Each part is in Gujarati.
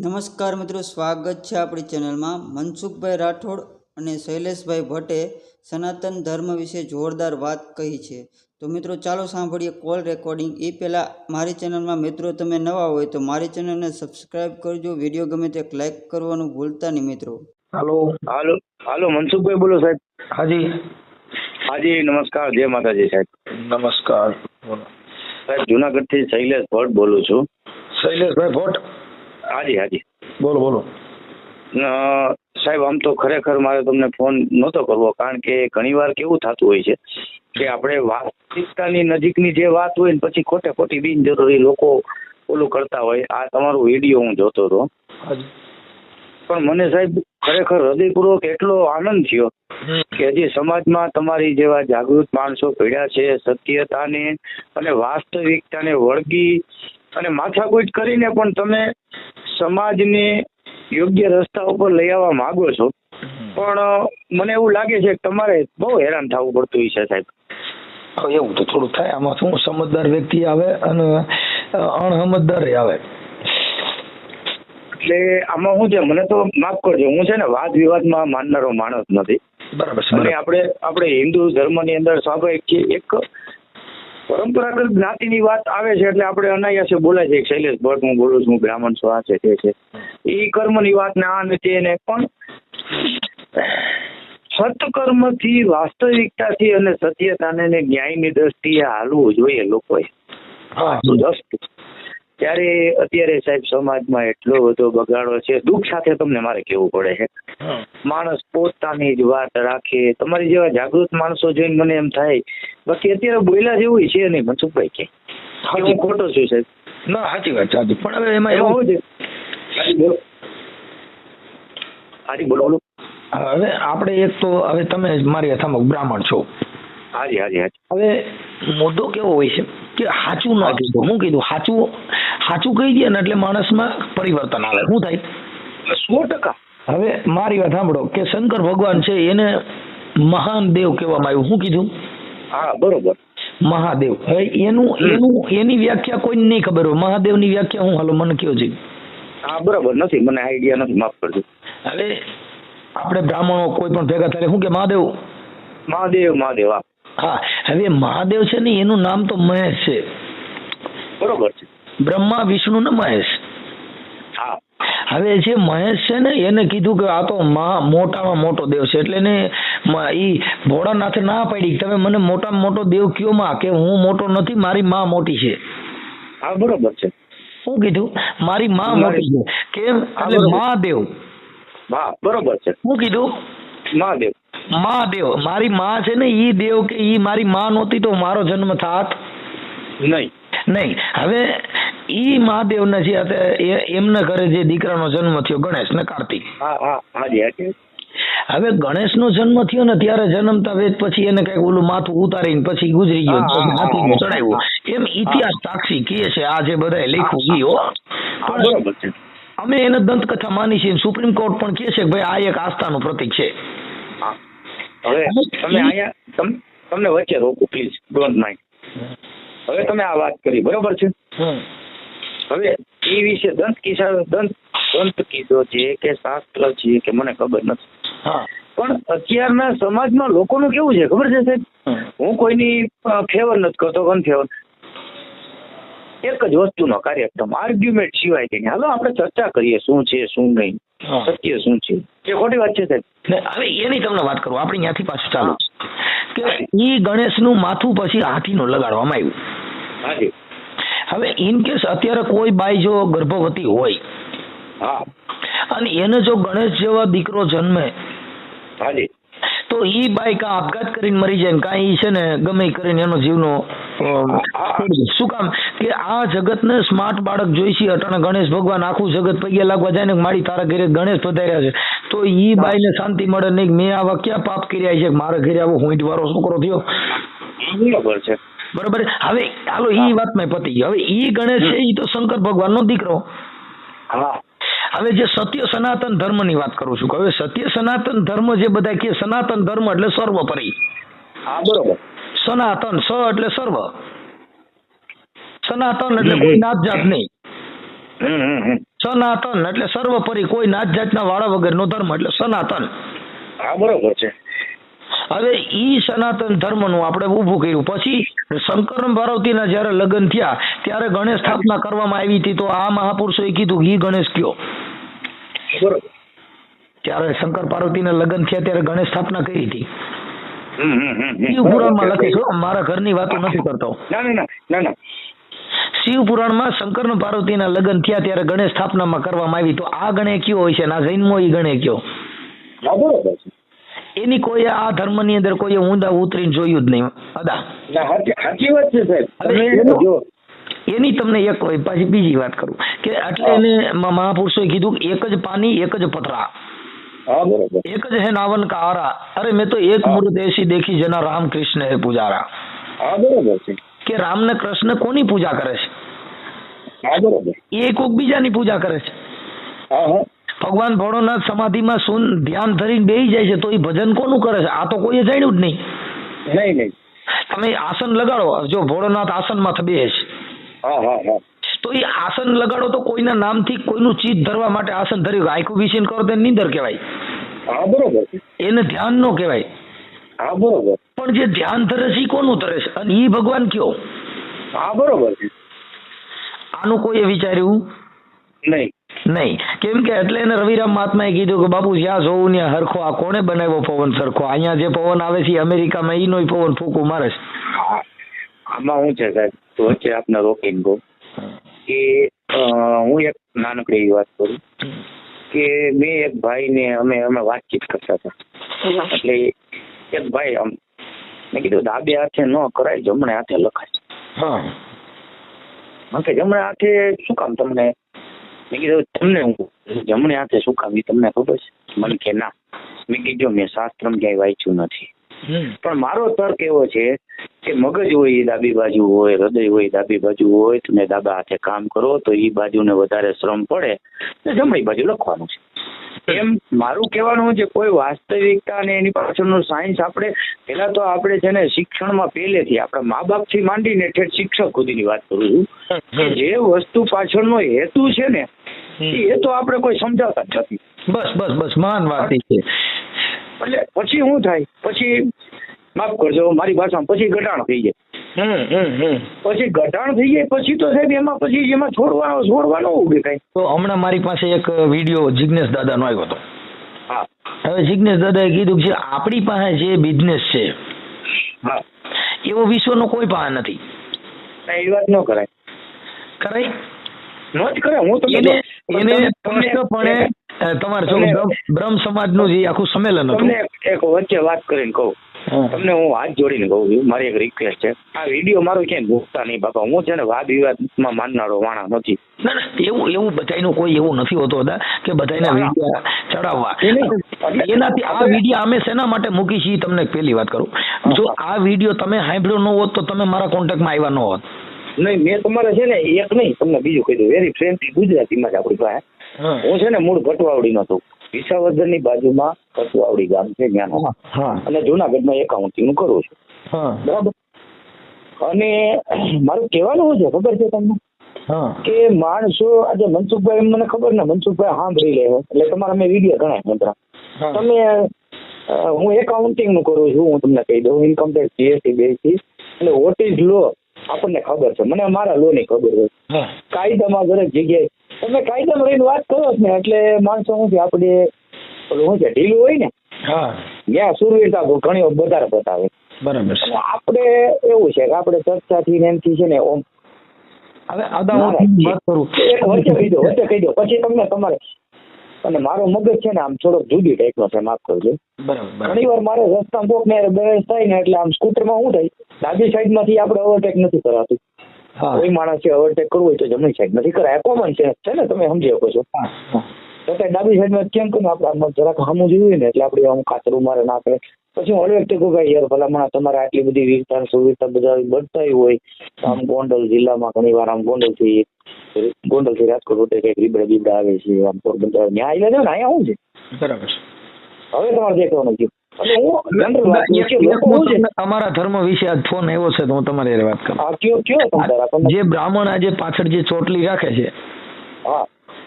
નમસ્કાર મિત્રો, સ્વાગત છે આપણી ચેનલમાં. મનસુખભાઈ રાઠોડ અને શૈલેષભાઈ ભટ્ટે સનાતન ધર્મ વિશે જોરદાર વાત કહી છે. તો મિત્રો ચાલો સાંભળીએ કોલ રેકોર્ડિંગ. એ પહેલાં મારી ચેનલમાં મિત્રો તમે નવા હોય તો મારી ચેનલને સબસ્ક્રાઈબ કરજો. વિડીયો ગમે તો એક લાઈક કરવાનું ભૂલતા નહીં મિત્રો. હાલો હાલો હાલો મનસુખભાઈ બોલો સાહેબ. હાજી હાજી નમસ્કાર, જય માતાજી સાહેબ. નમસ્કાર. બોલો સાહેબ જુનાગઢથી શૈલેષ ભટ્ટ બોલું છું. શૈલેષભાઈ ભટ્ટ. હાજી હાજી બોલો બોલો. સાહેબ આમ તો ખરેખર મારે તમને ફોન નહોતો કરવો, કારણ કે ઘણીવાર કેવું થતું હોય છે કે આપણે વાસ્તવિકતાની નજીકની જે વાત હોય ને પછી ખોટે ખોટી બિનજરૂરી લોકો ઓલું કરતા હોય. આ તમારો વિડીયો હું જોતો હતો, હાજી. પણ મને સાહેબ ખરેખર હૃદયપૂર્વક એટલો આનંદ થયો કે હજી સમાજમાં તમારી જેવા જાગૃત માણસો ભેળ્યા છે, સત્યતાને અને વાસ્તવિકતાને વળગી અને માથાકૂટ કરીને પણ તમે સમાજને યોગ્ય રસ્તા ઉપર લઈ આવવા માંગો છો. પણ મને એવું લાગે છે કે તમારે બહુ હેરાન થવું પડતું હોય છે સાહેબ. હવે એવું તો થોડું થાય. આમાં શું સમજદાર વ્યક્તિ આવે અને અણસમજદાર આવે. એટલે આમાં શું છે, મને તો માફ કરજો, હું છે ને વાદ વિવાદમાં માનનારો માણસ નથી. બરાબર છે. અને આપણે હિન્દુ ધર્મની અંદર સ્વાભાવિક છે, એક પરંપરાગત જ્ઞાતિની વાત આવે છે એટલે આપણે અનાયાસે બોલાય છે. શૈલેષ ભટ્ટ હું બોલું છું, બ્રાહ્મણ છું, આ છે તે છે, એ કર્મની વાત ને આ ને તે ને. પણ સત્કર્મથી, વાસ્તવિકતાથી અને સત્યતાને ને ન્યાયની દ્રષ્ટિએ હાલવું જોઈએ લોકોએ. ત્યારે અત્યારે સાહેબ સમાજમાં એટલો બધો બગાડો છે. દુઃખ સાથે તમને મારે કહેવું પડે છે, માણસ પોતાની જ વાત રાખે. તમારી જેવા જાગૃત માણસો જોઈને મને એમ થાય, બાકી અત્યારે બોલ્યા જેવું છે નહીં મનસુખભાઈ કે હું ખોટો છું સાહેબ? ના, સાચી વાત છે. પણ હવે એમાં એવું છે. હાજી બોલો બોલો. હવે આપણે એક તો હવે તમે મારી અથામક બ્રાહ્મણ છો. હાજી હાજી હાજી. હવે મુદ્દો કેવો હોય છે કે સાચું ન કીધું, હું કીધું સાચું કહી દે ને એટલે માણસમાં પરિવર્તન આવે. શું થાય? 100%. હવે મારી વાત સાંભળો કે શંકર ભગવાન છે એને મહાન દેવ કહેવામાં આવ્યું. શું કીધું? હા બરોબર, મહાદેવ. હવે એની વ્યાખ્યા કોઈને નહીં ખબર હોય. મહાદેવની વ્યાખ્યા હું હાલો મને કયો છે? હા બરોબર, નથી મને આઈડિયા નથી, માફ કરજો. હવે આપણે બ્રાહ્મણો કોઈ પણ ભેગા થાય શું કે મહાદેવ મહાદેવ મહાદેવ. હા, હવે મહાદેવ છે ને એનું નામ તો મહેશ છે. બરોબર છે. બ્રહ્મા વિષ્ણુ ને મહેશ. હા. હવે જે મહેશ છે ને એને કીધું કે આ તો મોટામાં મોટો દેવ છે. એટલે એને ઈ ભોળાનાથે ના પાડી, તમે મને મોટામાં મોટો દેવ કયો માં, કે હું મોટો નથી, મારી માં મોટી છે. હા બરોબર છે. શું કીધું? મારી માં મોટી છે. કેમ? એટલે મહાદેવ. હા બરોબર છે. શું કીધું? મહાદેવ. મહાદેવ. મારી માં છે ને ઈ દેવ, કે ઈ મારી માં નહોતી તો મારો જન્મ થાત નહીં. હવે ઈ મહાદેવ ને છે એમના ઘરે જે દીકરાનો જન્મ થયો ગણેશ ને કાર્તિક. હા હા હાજી હાજી. હવે ગણેશ નો જન્મ થયો ને ત્યારે જન્મતા વેદ પછી એને કઈક ઓલું માથું ઉતારીને પછી ગુજરી ગયો, હાથીને ચડાવ્યું. એમ ઇતિહાસ સાક્ષી કહે છે, આ જે બધા લખ્યું ઈ હો. બરોબર છે. અમે એને દંતકથા માની છીએ. સુપ્રીમ કોર્ટ પણ કહે છે કે ભાઈ આ એક આસ્થાનું પ્રતીક છે. હવે તમે અહીંયા તમને વચ્ચે રોકું પ્લીઝ, ડોન્ટ માઇન્ડ. હવે તમે આ વાત કરી બરોબર છે. હવે એ વિશે દંત કીધો છે કે શાસ્ત્ર છે કે મને ખબર નથી, પણ અત્યારના સમાજમાં લોકોનું કેવું છે ખબર છે સાહેબ? હું કોઈની ફેવર નથી કરતો, અનફેવર. એક જ વસ્તુનો કાર્યક્રમ, આર્ગ્યુમેન્ટ સિવાય કે હાલો આપણે ચર્ચા કરીએ શું છે શું નહીં, સત્ય શું છે. એ ખોટી વાત છે સાહેબ. હવે એની તમને વાત કરું, આપણે ત્યાંથી પાછું ચાલુ કે ઈ ગણેશનું માથું પછી હાથીનું લગાડવામાં આવ્યું. હાજી. હવે ઇન કેસ અત્યારે કોઈ બાઈ જો ગર્ભવતી હોય, હા, અને એને જો ગણેશ જેવા દીકરો જન્મે, હાજી, તો ઈ બાઈ કાં આપઘાત કરીને મરી જાય, કાં ઈ છે ને ગમે કરીને એનો જીવનો શું કામ કે આ જગતને સ્માર્ટ બાળક જોઈશે. અટાણે ગણેશ ભગવાન આખું જગત પગે લાગવા જાય ને મારી તારા ઘરે ગણેશ પધાર્યા છે, તો ઈ બાઈને શાંતિ મળે નહીં. મેં આવા ક્યાં પાપ કર્યા છે મારા ઘરે આવો હોઈટ વાળો છોકરો થયો. બરોબર છે. બરોબર. હવે હાલો ઈ વાતમાં પતી ગઈ. હવે ઈ ગણેશ છે ઈ તો શંકર ભગવાનનો દીકરો. હા. હવે જે સત્ય સનાતન ધર્મની વાત કરું છું. હવે સત્ય સનાતન ધર્મ જે બધા કે સનાતન ધર્મ એટલે સર્વોપરી. હા બરોબર. સનાતન સ એટલે સર્વ, સનાતન એટલે કોઈ નાત જાત નહીં. સનાતન એટલે સર્વોપરી, કોઈ નાત જાતના વાળા વગરનો ધર્મ એટલે સનાતન. હા બરોબર છે. હવે ઈ સનાતન ધર્મનું આપણે ઊભું કર્યું. પછી શંકર પાર્વતીના જ્યારે લગ્ન થયા ત્યારે ગણેશ સ્થાપના કરવામાં આવી હતી. તો આ મહાપુરુષોએ કીધું કે ઈ ગણેશ કયો. બરોબર. ત્યારે શંકર પાર્વતીના લગ્ન થયા ત્યારે ગણેશ સ્થાપના કરી હતી. શિવ બરોબર પુરાણમાં છે. લખે છે, મારા ઘરની વાતો નથી કરતો. ના. શિવ પુરાણમાં શંકર પાર્વતીના લગ્ન થયા ત્યારે ગણેશ સ્થાપનામાં કરવામાં આવી. તો આ ગણે કયો હોય છે, ના જૈનમાં ઈ ગણે કયો. હા બરોબર છે. એની કોઈ આ ધર્મની અંદર કોઈ ઊંડા ઉતરીને જોયું જ નહીં. અદા ના, સાચી વાત છે સાહેબ. હવે તમે જો એની તમને એક પાછી બીજી વાત કરું કે એટલે એને મહાપુરુષોએ કીધું કે એક જ પાણી એક જ પથરા, હા બરોબર. એક જ હે નાવન का आरा, अरे मैं तो एक मूर्त ऐसी देखी जना राम कृष्ण है पुजारा. હા બરોબર છે. કે રામ ને કૃષ્ણ કોની પૂજા કરે છે? હા બરોબર. એ કોઈક બીજાની પૂજા કરે છે. હા. ભગવાન ભોળોનાથ સમાધિમાં ધ્યાન ધરીને બેસી જાય છે તો એ ભજન કોનું કરે છે? આ તો કોઈએ જાણ્યું જ નહીં. નહીં. તમે આસન લગાડો, જો ભોળોનાથ આસનમાં બેસે છે હા. તો એ આસન લગાડો તો કોઈના નામથી કોઈનું ચિત્ત ધરવા માટે આસન ધર્યું. આખું વિસીન કરો તો નીંદર કહેવાય. હા બરોબર છે. એને ધ્યાન નો કહેવાય. હા બરોબર. પણ જે ધ્યાન ધરે છે એ કોનું ધરે છે અને એ ભગવાન કયો? હા બરોબર છે. આનું કોઈએ વિચાર્યું નહીં. કેમ કે એટલે એને રવિરામ મહાત્માએ કીધું કે બાપુ જ્યાં જોવું ત્યાં હરખો. આ કોણે બનાવ્યો પવન સરખો? અહીંયા જે પવન આવે છે અમેરિકામાં ઈનો પવન ફૂંકું મારે છે. આમાં શું છે સાહેબ, તો વચ્ચે આપને રોકીને કહું કે હું એક નાનકડી એવી વાત કરું કે મેં એક ભાઈને અમે વાતચીત કરતા હતા. એટલે એક ભાઈ મેં કીધું ડાબે હાથે ન કરાય, જમણે હાથે લખાય. કે જમણે હાથે શું કામ તમને? મેં કીધું તમને હું જમણે હાથે શું કામ એ તમને ખબર છે? મને કે ના. મેં કીધું મેં શાસ્ત્રમાં ક્યાંય વાંચ્યું નથી, પણ મારો તર્ક એવો છે કે મગજ હોય એ ડાબી બાજુ હોય, હૃદય હોય ડાબી બાજુ હોય, તમે ડાબા હાથે કામ કરો તો એ બાજુને વધારે શ્રમ પડે તો જમણી બાજુ લખવાનું છે. એમ મારું કહેવાનું છે, કોઈ વાસ્તવિકતા અને એની પાછળનું સાયન્સ આપણે પેલા તો આપણે છે ને શિક્ષણમાં પહેલેથી આપણા મા બાપ થી માંડીને ઠેઠ શિક્ષક સુધીની વાત કરું છું કે જે વસ્તુ પાછળનો હેતુ છે ને એ હેતુ આપણે કોઈ સમજાવતા જ નથી. બસ મહાન વાત છે. એટલે પછી શું થાય, પછી માફ કરજો મારી ભાષામાં, પછી ગઢાણ થઈ જાય. પછી ગઢાણ થઈ જાય પછી તો સાહેબ એમાં છોડવાનો ઉગે કઈ. તો હમણાં મારી પાસે એક વિડીયો જિગ્નેશ દાદાનો આવ્યો હતો. હા. હવે જિગ્નેશ દાદાએ કીધું કે આપણી પાસે જે બિઝનેસ છે હા એવો વિશ્વનો કોઈ પાસે નથી. એ વાત ન કરાય. ન જ કરે. હું એને સ્પષ્ટપણે તમારે જો બ્રહ્મ સમાજનું જે આખું સંમેલન હતું. તમને એક વચ્ચે વાત કરીને કહું, તમને હું હાથ જોડીને કહું છું, મારી એક રિક્વેસ્ટ છે, આ વિડીયો મારો ક્યાંય ભૂખતા નહીં બાપા. હું છે ને વાદ વિવાદમાં માનનારો વાણા નથી. ના એવું બધાયનું કોઈ એવું નથી હોતું હતા કે બધાયના વિડીયો ચડાવવા. એનાથી આ વિડીયો અમે શેના માટે મૂકી છીએ તમને પહેલી વાત કરું. જો આ વિડીયો તમે સાંભળ્યો ન હોત તો તમે મારા કોન્ટેક્ટમાં આવ્યા ન હોત. નહીં, મેં તમારે છે ને એક નહીં તમને બીજું કહી દઉં, વેરી ફ્રેન્ડલી ગુજરાતીમાં જ આપણી પાસે. હું છે ને મૂળ ભટવાવડીનો છું. વિસાવદરની બાજુમાં ભટવાવડી ગામ છે ત્યાં, અને જુનાગઢમાં એકાઉન્ટિંગ નું કરું છું. બરાબર. અને મારું કહેવાનું શું છે ખબર છે તમને કે માણસો આજે મનસુખભાઈ મને ખબર ને મનસુખભાઈ સાંભળી લે એટલે તમારા મેં વિડીયો ઘણા મંત્રા તમે હું એકાઉન્ટિંગ નું કરું છું. હું તમને કહી દઉં ઇન્કમ ટેક્સ જીએસટી બેસી એટલે વોટ ઇઝ લો આપણને ખબર છે, મને મારા લો ની ખબર હોય. કાયદામાં દરેક જગ્યાએ તમે કાયદામાં રહીને વાત કરો ને એટલે માણસો શું છે આપણે શું છે ઢીલું હોય ને ત્યાં સુરવીરતા ઘણી વધારે બતાવે. બરાબર. આપણે એવું છે કે આપણે ચર્ચાથી ને એમથી છે ને ઓમ વચ્ચે કહી દો પછી તમને તમારે અને મારો મગજ છે ને આમ થોડોક જુદી ટાઈપ નો છે, માફ કરજો. ઘણી વાર મારે રસ્તામાં કોક ને બેલેન્સ થાય ને એટલે આમ સ્કૂટરમાં શું થાય ડાબી સાઈડ માંથી આપણે ઓવરટેક નથી કરાતું. કોઈ માણસે ઓવરટેક કરવું હોય તો જમણી સાઈડ નથી કરાય. કોમન સેન્સ છે ને, તમે સમજી શકો છો. છતાં ડાબી સાઈડમાં કેમ કહું આપણે જરાક સામું જોયું ને એટલે આપણે આમ કાતરું મારે ના કરે. પછી હું હળવે વ્યક્તિ કહું ભાઈ યાર ભલામણ તમારે આટલી બધી વીરતા સુવિધા બધા બનતા હોય આમ ગોંડલ જિલ્લામાં ઘણી વાર આમ ગોંડલથી રાજકોટ રોટે કઈક રીબડા આવે છે, આમ પોરબંદર ન્યા આવી જાય ને અહીંયા શું છે. બરાબર. હવે તમારે દેખવાનું છે. અમારા ધર્મ વિશે આજ ફોન આવ્યો છે તો હું તમારી વાત કરું. કયો જે બ્રાહ્મણ આજે પાછળ જે ચોટલી રાખે છે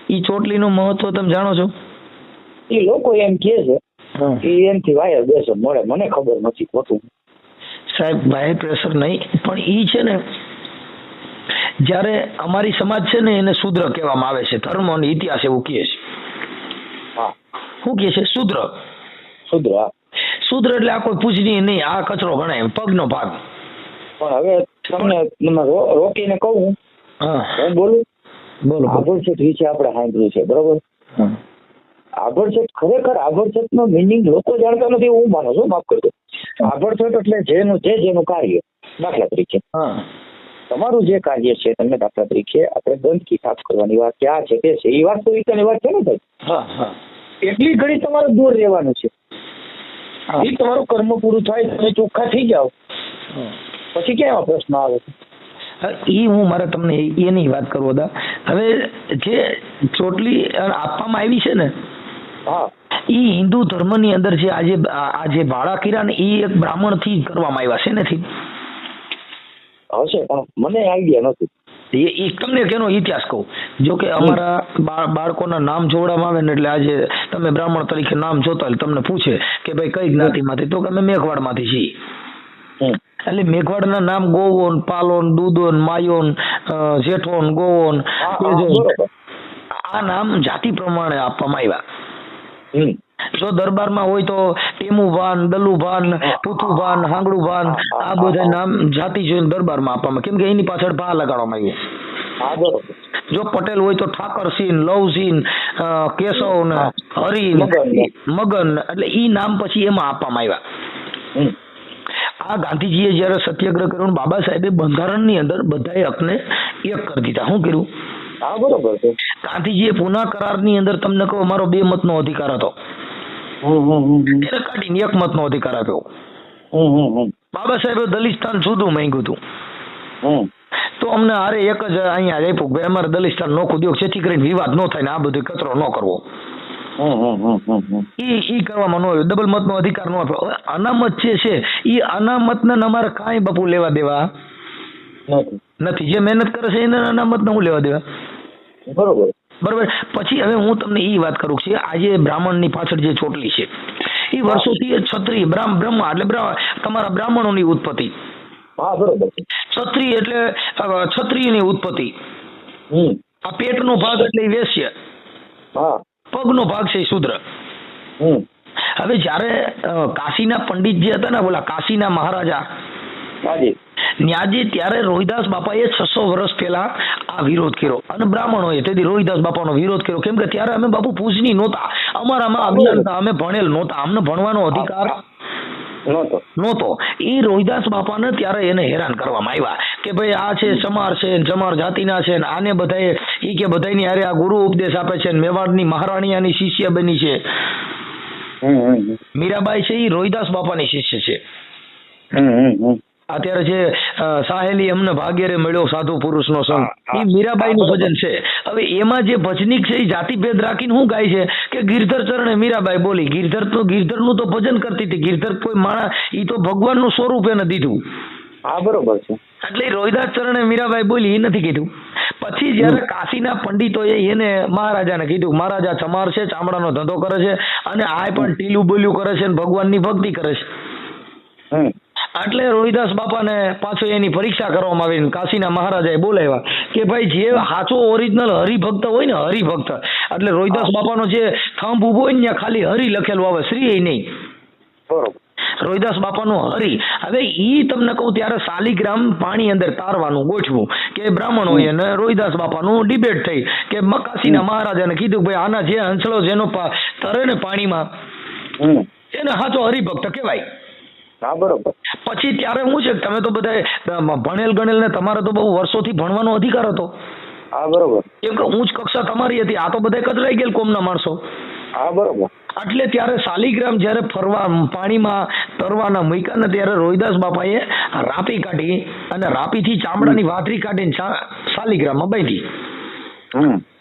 ઈ ચોટલીનું મહત્વ તમે જાણો છો? એ લોકો એમ કે છે કે એનથી વાયર બેસે મળે, મને ખબર નથી ખોટું. સાહેબ વાયર પ્રેશર નહીં, પણ ઈ છે ને જ્યારે અમારી સમાજ છે ને એને શૂદ્ર કહેવામાં આવે છે, ધર્મ અને ઇતિહાસ એવું કહે છે. હા, શું કહે છે? શૂદ્ર. શુદ્ર. હા, શૂદ્ર એટલે આ કોઈ પૂજનીય નહીં, આ કચરો ગણાય, પગનો ભાગ. પણ હવે તમને રોકીને કહું, હા હું બોલું. બોલો. આભડછટ વિશે આપણે સાંભળ્યું છે, બરોબર? આભડછટ, ખરેખર આભડછટ નો મિનિંગ લોકો જાણતા નથી, હું માનું છું, માફ કરજો. આભડછટ એટલે જેનું કાર્ય. દાખલા તરીકે તમારું જે કાર્ય છે, તમને દાખલા તરીકે આપણે ગંદકી સાફ કરવાની વાત, ક્યાં છે તે છે, એ વાસ્તવિકતાની વાત છે ને ભાઈ. હા હા. એટલી ઘડી તમારે દૂર રહેવાનું છે. એ તમારું કર્મ પૂરું થાય, તમે ચોખ્ખા થઈ જાઓ, પછી ક્યાં પ્રશ્ન આવે છે? ઈ હું મારે તમને એની વાત કરવો હતા. હવે જે ચોટલી આપવામાં આવી છે ને, હા, ઈ હિન્દુ ધર્મની અંદર છે. આજે ભાડા કિરા ને ઈ એક બ્રાહ્મણ થી કરવામાં આવ્યા છે નથી? હશે, પણ મને આઈડિયા નથી. એ તમને કેનો ઇતિહાસ કહું. જો કે અમારા બાળકોના નામ જોડવામાં આવે ને, એટલે આજે તમે બ્રાહ્મણ તરીકે નામ જોતા તમને પૂછે કે ભાઈ કઈ જ્ઞાતિમાંથી, તો કે અમે મેઘવાડમાંથી છીએ. એટલે મેઘવાડના નામ ગોવોન, પાલોન, દૂધોન, માયોન, જેઠોન, ગોવોન, આ નામ જાતિ પ્રમાણે આપવામાં આવ્યા. જો દરબારમાં હોય તો ટેમુભાન, દલુભાન, પુથુભાન, હાંગડુભાન, આ બધા નામ જાતિ જોઈને દરબારમાં આપવામાં, કેમ કે એની પાછળ ભા લગાડવામાં આવ્યું. જો પટેલ હોય તો ઠાકરસિંહ, લવસિંહ, કેશવ ને હરિન, મગન, એટલે ઈ નામ પછી એમાં આપવામાં આવ્યા. આ ગાંધીજીએ જયારે સત્યાગ્રહ કર્યો, બાબા સાહેબે બંધારણની અંદર બધાએ હકને એક કરી દીધા. શું કર્યું? હા, બરોબર છે. ગાંધીજીએ પુના કરારની અંદર તમને કહો મારો 2 મતનો અધિકાર હતો, એને કાઢીને 1 મતનો અધિકાર આપ્યો. બાબા સાહેબે દલિસ્તાન જુદું માંગ્યું હતું, તો અમને હારે એક જ અહીંયા આપ્યું, ભાઈ અમારે દલિસ્તાન નોખું દો, જેથી કરીને વિવાદ ન થાય ને આ બધું કચરો ન કરવો. ઈ કરવામાં ન આવ્યું, ડબલ મતનો અધિકાર ન આપ્યો. અનામત જે છે એ અનામતને અમારે કાંઈ બાપુ લેવા દેવા નથી. જે મહેનત કરે છે એને અનામતને હું લેવા દેવા? બરોબર. પછી હવે હું તમને એ વાત કરું છું, આજે બ્રાહ્મણની પાછળ જે ચોટલી છે એ વર્ષોથી ક્ષત્રિય બ્રહ્મા એટલે તમારા બ્રાહ્મણોની ઉત્પત્તિ. હા, બરોબર. ક્ષત્રિય એટલે ક્ષત્રિયની ઉત્પત્તિ. આ પેટનો ભાગ એટલે વેશ્ય, પગનો ભાગ છે શૂદ્ર. હવે જયારે કાશીના પંડિત જે હતા ને, બોલા કાશીના મહારાજા ન્યાજી, ત્યારે રોહિદાસ બાપાએ 600 વર્ષ પહેલા આ વિરોધ કર્યો, અને બ્રાહ્મણોએ તેથી રોહિદાસ બાપાનો વિરોધ કર્યો. કેમ કે ત્યારે અમે બાપુ પૂજની નહોતા, અમારામાં અજ્ઞાનતા, અમે ભણેલ નહોતા, અમને ભણવાનો અધિકાર નહોતો. એ રોહિદાસ બાપાને ત્યારે એને હેરાન કરવામાં આવ્યા કે ભાઈ આ છે ચમાર છે, ચમાર જાતિના છે, આને બધાએ ઈ કે બધાની હારે આ ગુરુ ઉપદેશ આપે છે, મેવાડની મહારાણી આની શિષ્ય બની છે. મીરાબાઈ છે એ રોહિદાસ બાપાની શિષ્ય છે. અત્યારે જે સાહેલી અમને ભાગ્યરે મળ્યો સાધુ પુરુષનો સંગ, એ મીરાબાઈનું ભજન છે. હવે એમાં જે ભજનિક છે એ જાતિભેદ રાખીને શું ગાય છે કે ગિરધર ચરણે મીરાબાઈ બોલી. ગિરધરનું તો ભજન કરતી હતી. ગિરધર કોઈ માણસ, એ તો ભગવાનનું સ્વરૂપ એને દીધું. હા, બરોબર છે. એટલે રોહિદાસ ચરણે મીરાબાઈ બોલી એ નથી કીધું. પછી જયારે કાશીના પંડિતોએ એને મહારાજાને કીધું, મહારાજા ચમાર છે, ચામડાનો ધંધો કરે છે, અને આ પણ ટીલું બોલ્યું કરે છે, ભગવાનની ભક્તિ કરે છે. એટલે રોહિદાસ બાપાને પાછો એની પરીક્ષા કરવામાં આવી. કાશીના મહારાજાએ બોલાવ્યા કે ભાઈ જે સાચો ઓરિજિનલ હરિભક્ત હોય ને, હરિભક્ત એટલે રોહિદાસ બાપાનો જે થંભ ઉભો હોય ને ત્યાં ખાલી હરિ લખેલું આવે, શ્રી નહીં. બરોબર. રોહિદાસ બાપાનું હરિ. હવે ઈ તમને કહું ત્યારે શાલિગ્રામ પાણી અંદર તારવાનું ગોઠવું કે બ્રાહ્મણોએ અને રોહિદાસ બાપાનું ડિબેટ થઈ કે કાશીના મહારાજાને કીધું ભાઈ આના જે હંસલો જેનો તરે ને પાણીમાં એને સાચો હરિભક્ત કહેવાય. હા, બરોબર. પછી ત્યારે શું છે, તમે તો બધા ભણેલ ગણેલ ને તમારે તો બહુ વર્ષોથી ભણવાનો અધિકાર હતો. હા, બરોબર. કેમ કે ઉચ્ચ કક્ષા તમારી હતી, આ તો બધા કચરાઈ ગયેલ કોમના માણસો. હા, બરોબર. એટલે ત્યારે શાલિગ્રામ જયારે પાણીમાં તરવાના મૂક્યા ને, ત્યારે રોહિદાસ બાપાએ રાપી કાઢી અને રાપીથી ચામડાની વાતરી કાઢીને શાલિગ્રામમાં બાંધી.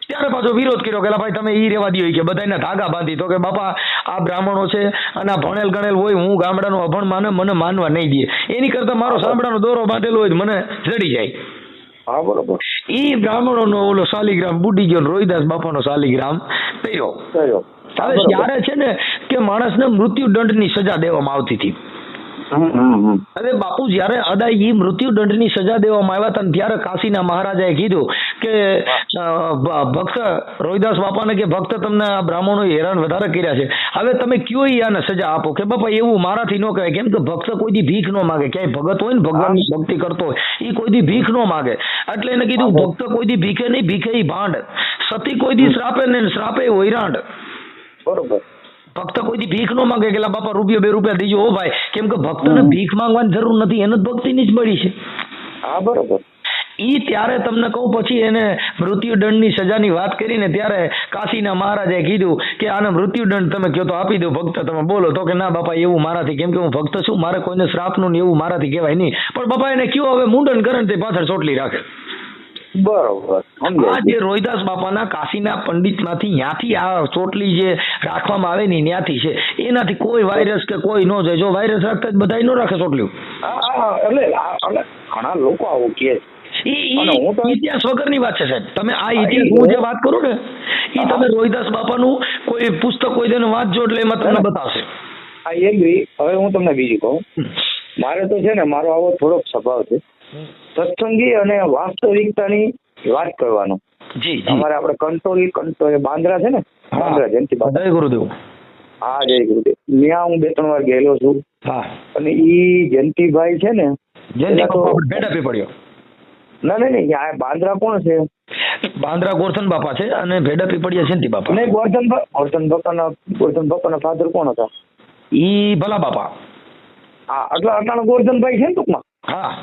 ત્યારે પાછો વિરોધ કર્યો કે ભાઈ તમે ઈ રેવા દો કે બધાને ધાગા બાંધી. તો કે બાપા આ બ્રાહ્મણો છે અને આ ભણેલ ગણેલ હોય, હું ગામડાનો અભણ મને માનવા નહીં દે. એની કરતા મારો સાંભળાનો દોરો બાંધેલો હોય મને જડી જાય. હા બરોબર. ઈ બ્રાહ્મણોનો ઓલો શાલિગ્રામ બુડી ગયો, રોહિદાસ બાપાનો શાલિગ્રામ કર્યો. કયો? હવે ત્યારે છે ને કે માણસને મૃત્યુ દંડની સજા દેવામાં આવતી હતી. હવે બાપુ જયારે અદાઈ મૃત્યુ દંડની સજા દેવામાં આવ્યા હતા ત્યારે કાશીના મહારાજાએ કીધું કે ભક્ત રોહિદાસ બાપાને કે ભક્ત તમને આ બ્રાહ્મણોએ હેરાન વધારે કર્યા છે, હવે તમે કયો આને સજા આપો. કે બાપા એવું મારાથી ન કહેવાય, કેમ કે ભક્ત કોઈ દી ભીખ ન માગે. ક્યાંય ભગત હોય ને ભગવાનની ભક્તિ કરતો હોય એ કોઈ દી ભીખ ન માગે. એટલે એને કીધું ભક્ત કોઈ દી ભીખે નહીં, ભીખે ઈ ભાંડ. સતી કોઈ દી શ્રાપે ને શ્રાપે હોયરાંડ. બરોબર. ભક્ત કોઈથી ભીખ ન માંગે કે બાપા રૂપિયા 2 રૂપિયા દીજો હો ભાઈ, કેમ કે ભક્તને ભીખ માંગવાની જરૂર નથી, એને ભક્તિની જ મળી છે. હા બરોબર. ઈ ત્યારે તમને કહું, પછી એને મૃત્યુદંડની સજાની વાત કરીને ત્યારે કાશીના મહારાજાએ કીધું કે આને મૃત્યુદંડ તમે કહો તો આપી દો, ભક્ત તમે બોલો. તો કે ના બાપા એવું મારાથી, કેમ કે હું ભક્ત છું, મારે કોઈને શ્રાપનું ને એવું મારાથી કહેવાય નહીં. પણ બાપા એને કયો હવે મુંડન કરે ને તે પાછળ ચોટલી રાખે. બરોબર. આ જે રોહિદાસ બાપાના કાશીના પંડિતમાંથી ત્યાંથી આ ચોટલી જે રાખવામાં આવે ને ત્યાંથી છે. એનાથી કોઈ વાયરસ કે કોઈ ન જાય. જો વાયરસ રાખતા જ બધા ન રાખે ચોટલીઓ. એટલે ઘણા લોકો આવું કહે છે. ઇતિહાસ વગરની વાત છે સાહેબ. તમે આ ઇતિહાસ હું જે વાત કરું ને એ તમે રોહિદાસ બાપાનું કોઈ પુસ્તક કોઈ તેને વાંચજો એટલે એમાં તમને બતાવશે. આ એગ્રી. હવે હું તમને બીજું કહું, મારે તો છે ને મારો આવો થોડોક સ્વભાવ છે સત્સંગી અને વાસ્તવિકતાની વાત કરવાનો. જી તમારે આપણે કંટોલ બાંદ્રા છે ને, બાંદ્રા જયંતિ બાબા. જય ગુરુદેવ. હા જય ગુરુદેવ. ત્યાં હું 2-3 વાર ગયેલો છું. હા. અને ઈ જયંતિભાઈ છે ને, ભેડા પીપળ્યો. ના નહીં, આ બાંદ્રા કોણ છે? બાંદ્રા ગોરધન બાપા છે અને ભેડા પીપળિયા જયંતિ બાપા. નહીં, ગોરધન બાપાના ફાધર કોણ હતા? ઈ ભલા બાપા. હા, એટલે ગોરધનભાઈ છે ને ટૂંકમાં. હા.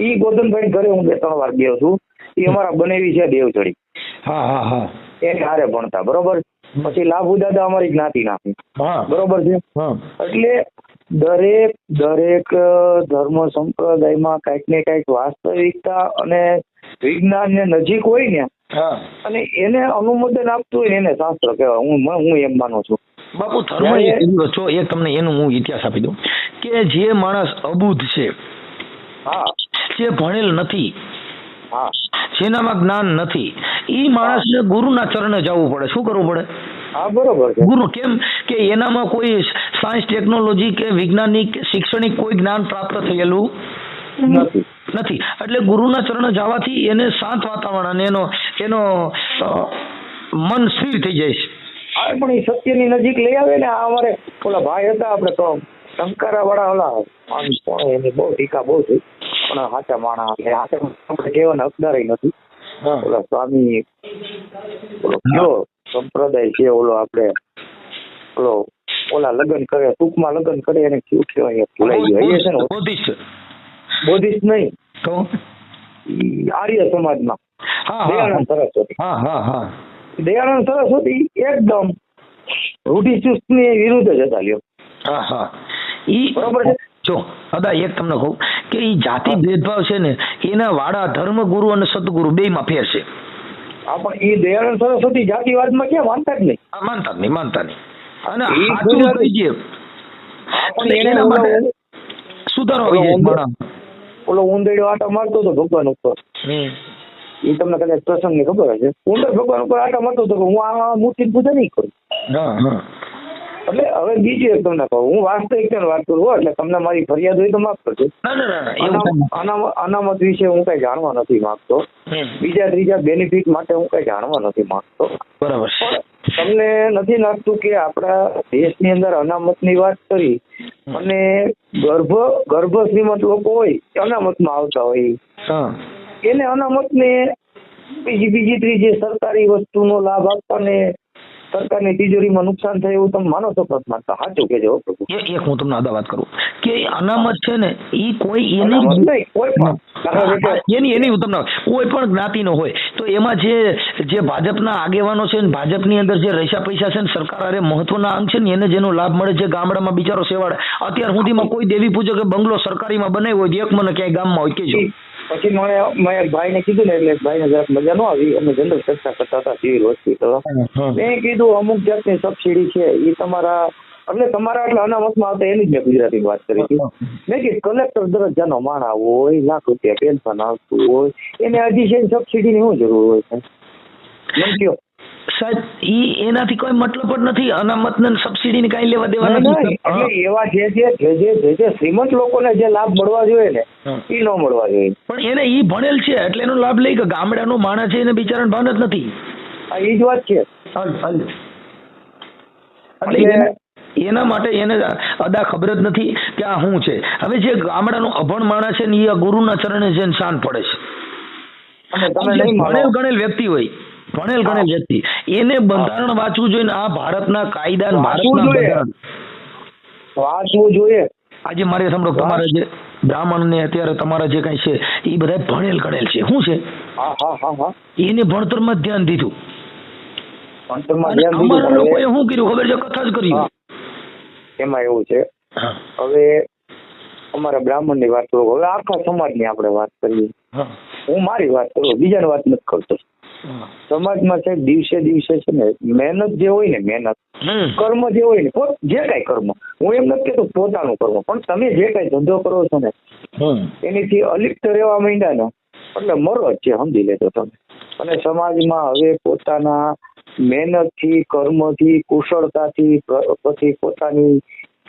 ઈ ગોરધનભાઈ ઘરે હું 2-3 વાર ગયો છું. ઈ અમારા બનેવી છે દેવચડી. હા હા હા. એને હારે ભણતા. બરોબર. પછી લાભુ દાદા અમારી જ્ઞાતિ નાખી. હા બરોબર છે. એટલે દરેક ધર્મ સંપ્રદાયમાં કઈક ને કઈક વાસ્તવિકતા અને વિજ્ઞાન ને નજીક હોય ને, અને એને અનુમોદન આપતું હોય એને શાસ્ત્ર કહેવાય. હું એમ માનું છું. બાપુ ધર્મ એક તમને એનું હું ઇતિહાસ આપી દઉં કે જે માણસ અબુધ છે, હા, જે ભણેલ નથી, હા, જેનામાં જ્ઞાન નથી, ઈ માણસને ગુરુના ચરણે જવું પડે. શું કરવું પડે? હા બરોબર છે. ગુરુ. કેમ કે એનામાં કોઈ સાયન્સ ટેકનોલોજી કે વૈજ્ઞાનિક શૈક્ષણિક કોઈ જ્ઞાન પ્રાપ્ત થયેલું નથી. એટલે ગુરુના ચરણે જવાથી એને શાંત વાતાવરણ અને એનો મન સ્થિર થઈ જાય છે. હા, પણ એ સત્યની નજીક લઈ આવે ને. આ અમારે ઓલા ભાઈ હતા આપણે તો શંકરા વાળા ઓલા એની બહુ ટીકા બહુ થઈ, પણ સાચા માણસ આપણે કહેવાના હકદાર નથી. ઓલા સ્વામી ઓલો કયો સંપ્રદાય છે ઓલો, આપણે ઓલા લગ્ન કરે, ટૂંકમાં લગ્ન કરે એને શું કહેવાય ભૂલાઈ ગયો. એ છે ને બોધિસ્ટ નહીં તો આર્ય સમાજમાં દયાનંદ સરસ્વતી. દયાનંદ સરસ્વતી એકદમ રૂઢિચુસ્તની વિરુદ્ધ જ હતા. લ્યો. બરોબર છે. જો અદા એક તમને કહું કે ઈ જાતિ ભેદભાવ છે ને, એના વાળા ધર્મ ગુરુ અને સદગુરુ બેયમાં ફેર છે. હા, પણ એ દયાનંદ સરસ્વતી જાતિવાદમાં ક્યાં માનતા જ નહીં. માનતા નહીં. અને સાચું કહી દે. પણ એના માટે સુધારો આવી જાય. ઓલો ઉંદેડો આટા મારતો હતો ભગવાન ઉપર. એ તમને કદાચ પ્રસંગ ની ખબર હશે. ઉંદર ભગવાન ઉપર આટા મારતો હતો, હું આ મૂર્તિ પૂજા નહીં કરું. એટલે હવે બીજું એક તમને કહું, હું વાસ્તવિકતાની વાત કરું, એટલે તમને મારી ફરિયાદ હોય તો માફ કરજો. અનામત વિશે હું કઈ જાણવા નથી માંગતો. બીજા ત્રીજા બેનિફિટ માટે હું કઈ જાણવા નથી માંગતો. બરાબર. તમને નથી લાગતું કે આપણા દેશની અંદર અનામતની વાત કરી અને ગર્ભ શ્રીમંત લોકો હોય અનામતમાં આવતા હોય, એને અનામતને બીજી ત્રીજી સરકારી વસ્તુનો લાભ આપવાને સરકારની તિજોરીમાં નુકસાન થાય એવું તમે માનો છો? માનતા સાચું કેજો. એક હું તમને આદા વાત કરું કે અનામત છે ને એ કોઈ એની હું તમને કોઈ પણ જ્ઞાતિનો હોય તો એમાં જે ભાજપના આગેવાનો છે ને, ભાજપની અંદર જે પૈસા છે ને, સરકાર અરે મહત્વના અંગ છે ને, એને જેનો લાભ મળે છે, ગામડામાં બિચારો સેવાડે. અત્યાર સુધીમાં કોઈ દેવી પૂજક કે બંગલો સરકારીમાં બનાવ્યો હોય એક મને ક્યાંય ગામમાં હોય કેજો. પછી મેં ભાઈને કીધું ને, એટલે ભાઈને જરાક મજા ન આવી. અમે જનરલ ચર્ચા કરતા હતા સિવિલ હોસ્પિટલ. મેં કીધું અમુક જાતની સબસિડી છે એ તમારા એટલે તમારા એટલે અનામતમાં આવતા એની જ મેં ગુજરાતીની વાત કરી હતી. મેં કે કલેક્ટર દરજ્જાનો માણસ હોય, લાખ રૂપિયા પેન્શન આવતું હોય, એને એડિશન સબસિડીની શું જરૂર હોય છે? મને કયો સાહેબ, એનાથી કોઈ મતલબ જ નથી. અનામત ને સબસિડી ને કઈ લેવા દેવા નહીં, નથી. એટલે એવા જે શ્રીમંત લોકોને જે લાભ મળવા જોઈએ ને એ ન મળવા જોઈએ. પણ એને ઈ ભણેલ છે એટલે એનો લાભ લઈ કે ગામડાનો માણસ છે એને બિચારાને ભાન જ નથી. આ એ જ વાત છે. એટલે એના માટે એને અદા ખબર જ નથી કે આ શું છે. હવે જે ગામડાનો અભણ માણસ છે ને એ ગુરુના ચરણે જઈને શાન પડે છે. તમે નહીં માનો. ભણેલ ગણેલ વ્યક્તિ હોય, ભણેલ ગણેલ વ્યક્તિ, એને બંધારણ વાંચવું જોઈએ ને આ ભારતના કાયદા ને ભારતના બંધારણ વાંચવું જોઈએ. આજે મારે સાંભળો, તમારા જે બ્રાહ્મણ ને અત્યારે તમારા જે કઈ છે એ બધા ભણેલ ગણેલ છે. શું છે? એને ભણતરમાં જ ધ્યાન દીધું. અમારા લોકોએ શું કર્યું ખબર છે? કથા જ કરી. એમાં એવું છે, હવે અમારા બ્રાહ્મણ ની વાત કરું, હવે આખા સમાજ ની આપણે વાત કરીએ. હું મારી વાત કરું, બીજાની વાત નથી કરતો. સમાજમાં છે દિવસે દિવસે છે ને મહેનત જે હોય ને, મહેનત કર્મ જે હોય ને, જે કઈ કર્મ, હું એમ નથી કેતો પોતાનું કર્મ, પણ તમે જે કઈ ધંધો કરો છો ને એનીથી અલિપ્ત રહેવા માંડ્યા ને એટલે મરો જ છે, સમજી લેજો તમે. અને સમાજમાં હવે પોતાના મહેનતથી, કર્મથી, કુશળતાથી, પછી પોતાની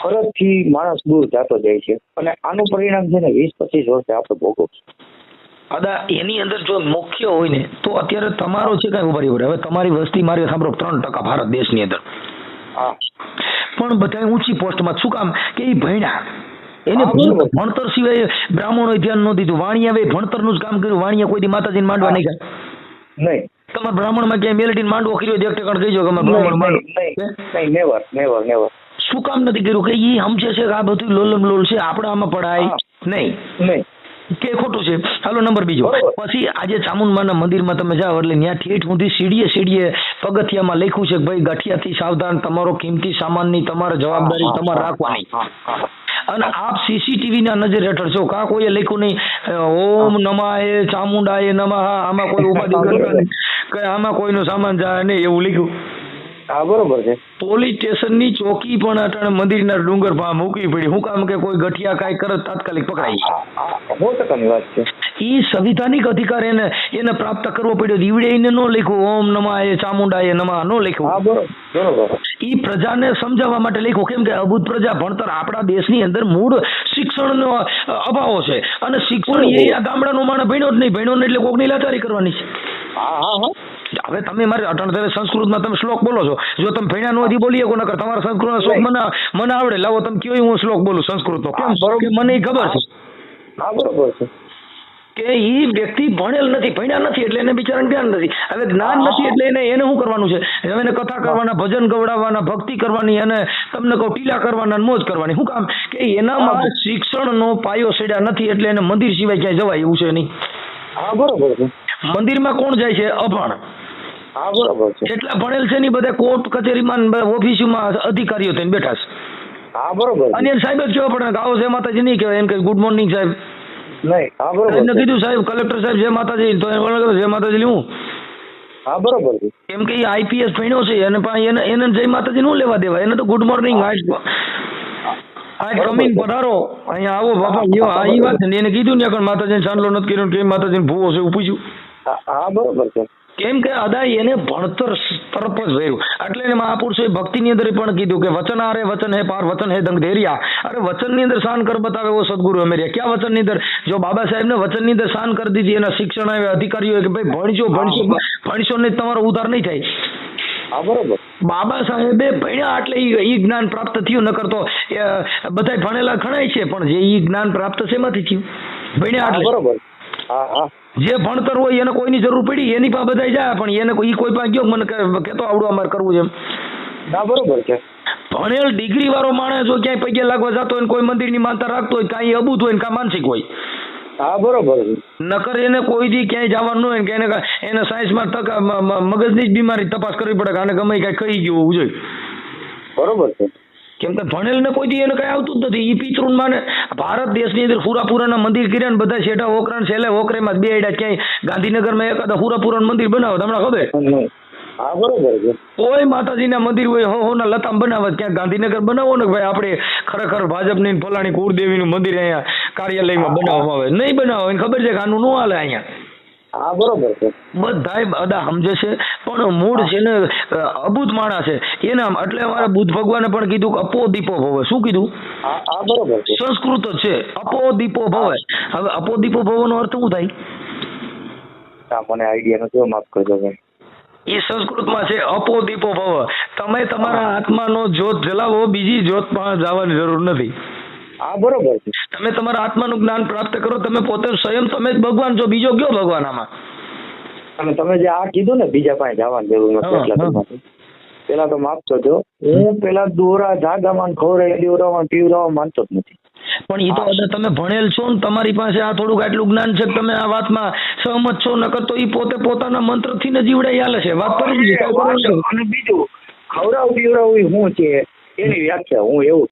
ફરજથી માણસ દૂર જતો જાય છે. અને આનું પરિણામ છે ને 20-25 વર્ષે આપણે ભોગવશું. અદા એની અંદર જો મુખ્ય હોય ને તો અત્યારે તમારો છે કઈ ઉભરી પડે. હવે તમારી વસ્તી મારી સાંભળો 3% ભારત દેશની અંદર, પણ બધા ઊંચી પોસ્ટમાં. શું કામ? કે એ ભણ્યા, એને ભણતર સિવાય બ્રાહ્મણોએ ધ્યાન ન દીધું. વાણિયા ભણતરનું જ કામ કર્યું. વાણિયા કોઈ દી માતાજીને માંડવા નહીં જાય નહીં. તમારા બ્રાહ્મણમાં ક્યાંય મેલેટીને માંડવો કર્યો? એક ટકા કહીજો કે બ્રાહ્મણ માંડવો. નેવર. શું કામ નથી કર્યું? કે એ સમજે છે કે આ બધું લોલમ લોલ છે, આપણે આમાં પડાય નહીં. કે ખોટું છે? હાલો નંબર બીજો. પછી આજે ચામુંડમાના મંદિરમાં તમે જાઓ એટલે ત્યાં ઠેઠ સુધી સીડીએ પગથિયામાં લખ્યું છે કે ભાઈ ગઠિયાથી સાવધાન, તમારો કિંમતી સામાનની તમારે જવાબદારી તમારે રાખવાની. અને આપ સીસીટીવી ના નજર હેઠળ છો. કા કોઈએ લખ્યું નહીં ઓમ નમાય ચામુંડાય નમઃ, આમાં કોઈ ઉપાધિ કરતા નહીં, કે આમાં કોઈનો સામાન જાય નહીં, એવું લખ્યું. હા બરોબર છે. પોલીસ સ્ટેશનની ચોકી પણ અટાણે મંદિરના ડુંગર પાસે મૂકવી પડી. શું કામ? કે કોઈ ગઠિયા કાંઈ કરે તાત્કાલિક પકડાઈ. 100%ની વાત છે. ઈ સંવિધાનિક અધિકાર એને પ્રાપ્ત કરવો પડ્યો. ઈવડે એને નો લખ્યું ઓમ નમાય ચામુંડાય નમઃ, નો લખ્યું. બરોબર. ઈ પ્રજાને સમજાવવા માટે લખ્યું. કેમ કે અભૂત પ્રજા ભણતર આપણા દેશની અંદર મૂળ શિક્ષણનો અભાવ છે. અને શિક્ષણ એ આ ગામડાનો માણસ ભણ્યો જ નહીં, ભણ્યો ને એટલે કોકની લાચારી કરવાની છે. હવે તમે મારે અટણ સંસ્કૃતમાં તમે શ્લોક બોલો છો, જો તમે ભણ્યા નથી બોલી શકો, નકર તમારા સંસ્કૃતનો શ્લોક મને આવડે, લાવો તમે કયો હું શ્લોક બોલું સંસ્કૃતનો. કેમ? કે મને ખબર છે. હા બરોબર છે કે ઈ વ્યક્તિ ભણેલ નથી, ભણ્યા નથી એટલે એને બિચારાને જ્ઞાન નથી. હવે જ્ઞાન નથી એટલે એને શું કરવાનું છે? હવે એને કથા કરવાના, ભજન ગવડાવવાના, ભક્તિ કરવાની, અને તમને કહું ટીલા કરવાના, મોજ કરવાની. શું કામ? કે એનામાં શિક્ષણનો પાયો સેડ્યા નથી એટલે એને મંદિર સિવાય ક્યાંય જવાય એવું છે નહીં. હા બરોબર છે. મંદિરમાં કોણ જાય છે? અભણ. હા બરોબર છે. એટલા ભણેલ છે નહીં, બધા કોર્ટ કચેરીમાં ઓફિસમાં અધિકારીઓ થઈને બેઠા છે. હા બરોબર. અને સાહેબ જ કહેવા પડે કે આવો જય માતાજી નહીં કહેવાય, એમ કે ગુડ મોર્નિંગ સાહેબ નહીં. હા બરોબર. એને કીધું સાહેબ કલેક્ટર સાહેબ જય માતાજી, તો જય માતાજી હું. હા બરોબર છે. કેમ કે એ આઈપીએસ ભણ્યો છે અને એને જય માતાજી નું લેવા દેવા. એને તો ગુડ મોર્નિંગ, આજ કમીન પધારો, અહીંયા આવો બાપા, એ વાત ને એને કીધું ને માતાજીને ચાંદલો નથી કર્યો, કેમ માતાજીને ભૂવો છે એવું પૂછ્યું. હા બરોબર છે. કેમ કે અદા એને ભણતર તરફ જ રહ્યું. એટલે એને મહાપુરુષોએ ભક્તિની અંદર પણ કીધું કે વચન આરે વચન હે પાર, વચન હે દંગ ધેરિયા. અરે વચનની અંદર શાન કર બતાવે એવો સદગુરુ અમેરિયા. ક્યાં વચનની અંદર? જો બાબા સાહેબને વચનની અંદર શાન કરી દીધી, એના શિક્ષણ આવે, અધિકારીઓ કે ભાઈ ભણશો ને તમારો ઉદ્ધાર નહીં થાય. હા બરોબર. બાબા સાહેબે ભણ્યા એટલે ઈ જ્ઞાન પ્રાપ્ત થયું. ન કરતો બધા ભણેલા ઘણાય છે પણ જે ઈ જ્ઞાન પ્રાપ્ત છે એમાંથી થયું, ભણ્યા એટલે. બરોબર. હા. જે ભણતર હોય એને કોઈની જરૂર પડી એની પાસે બધા જાય, પણ એને ઈ કોઈ પાસે ગયો મને કેતો આવડું અમારે કરવું છે એમ. હા બરોબર છે. ભણેલ ડિગ્રી વાળો માણસ જો ક્યાંય પગે લાગવા જતો હોય, કોઈ મંદિરની માનતા રાખતો હોય, કાંઈ અબૂત હોય ને કાં માનસિક હોય. હા બરોબર. નકર એને કોઈ દી ક્યાંય જવાનું હોય કે એને સાયન્સમાં મગજની જ બીમારી તપાસ કરવી પડે કે આને ગમે કાંઈ કહી ગયું હોવું જોઈએ. બરોબર છે. કેમ કે ભણેલ ને કોઈ દી એને કઈ આવતું જ નથી. ઈ પિતૃ માને. ભારત દેશની અંદર પૂરાપુરાના મંદિર કર્યા ને બધા શેઠા વોકરા છેલ્લે વોકરેમાં બે ક્યાંય ગાંધીનગરમાં એકાદા પૂરાપુરાનું મંદિર બનાવો તમને ખબર? હા બરોબર છે. કોઈ માતાજીના મંદિર હોય હોના લતામ બનાવે ક્યાંક ગાંધીનગર બનાવો ને ભાઈ આપણે ખરેખર ભાજપની ને ફલાણી કુળદેવીનું મંદિર અહીંયા કાર્યાલયમાં બનાવવામાં આવે નહીં બનાવો એને ખબર છે કે આનું ન હાલે અહીંયા. હા બરોબર છે. બધાય અદા સમજે છે પણ મૂળ છે ને અબૂધ માણસ છે એના એટલે અમારા બુદ્ધ ભગવાને પણ કીધું કે અપો દીપો ભવે. શું કીધું? હા બરોબર છે. સંસ્કૃત જ છે અપો દીપો ભવે. હવે અપો દીપો ભવનો અર્થ શું થાય? મને આઈડિયા નથી, માફ કરજો ભાઈ. એ સંસ્કૃતમાં છે અપો દીપો ભવ. તમે તમારા આત્માનો જ્યોત જલાવો, બીજી જ્યોતમાં જવાની જરૂર નથી. હા બરોબર છે. તમે તમારા આત્માનું જ્ઞાન પ્રાપ્ત કરો, તમે પોતે સ્વયં તમે જ ભગવાન છો, બીજો કયો ભગવાન આમાં? અને તમે જે આ કીધું ને બીજા પાસે જવાની જરૂર નથી એટલા માટે. પેલા તો માફ કરજો, હું પેલા દોરા ધાગામાં ખવડાવી દેવડાવવા પીવડાવવા માનતો જ નથી. પણ એ તો અદા તમે ભણેલ છો ને, તમારી પાસે આ થોડુંક આટલું જ્ઞાન છે કે તમે આ વાતમાં સહમત છો, નકર તો એ પોતે પોતાના મંત્રથી ને જીવડાઈ હાલે છે. વાત કરી અને બીજું ખવડાવ પીવડાવવું શું છે એની વ્યાખ્યા હું એવું